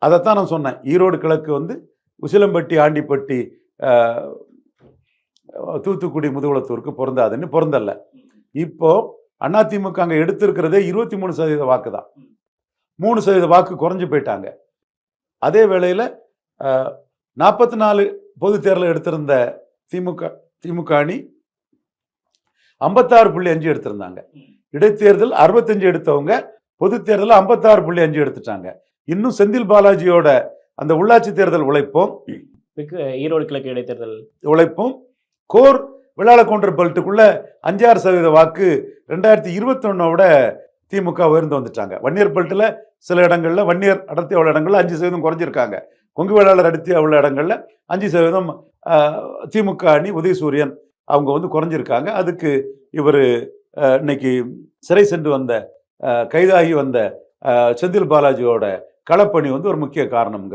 அதைத்தான் நான் சொன்னேன். ஈரோடு கிழக்கு வந்து உசிலம்பட்டி, ஆண்டிப்பட்டி, தூத்துக்குடி, முதுகுளத்தூருக்கு பொருந்தாதுன்னு பொருந்தல்ல. இப்போ அதிமுக அங்கே எடுத்திருக்கிறதே 23% வாக்கு தான். 3% வாக்கு குறைஞ்சு போயிட்டாங்க. அதே வேளையில் 44 பொது தேர்தல் எடுத்திருந்த திமுக அணி 56.5 எடுத்திருந்தாங்க. இடைத்தேர்தல் 65 எடுத்தவங்க பொது தேர்தல் 56.5 எடுத்துட்டாங்க. இன்னும் செந்தில் பாலாஜியோட அந்த உள்ளாட்சி தேர்தல் உழைப்பும், ஈரோடு கிழக்கு இடைத்தேர்தல் உழைப்பும், கோர் விளாளக்கவுண்டர் பெல்ட்டுக்குள்ள 5-6% வாக்கு 2021 விட திமுக உயர்ந்து வந்துட்டாங்க. வன்னியர் பெல்ட்டில் சில இடங்கள்ல, வன்னியர் அடர்த்தி உள்ள இடங்கள்ல 5% குறைஞ்சிருக்காங்க. கொங்கு வேளாளர் அடர்த்தி உள்ள இடங்கள்ல 5% திமுக அணி உதயசூரியன் அவங்க வந்து குறைஞ்சிருக்காங்க. அதுக்கு இவர் இன்னைக்கு சிறை சென்று வந்த கைதாகி வந்த செந்தில் பாலாஜியோட களப்பணி வந்து ஒரு முக்கிய காரணம்.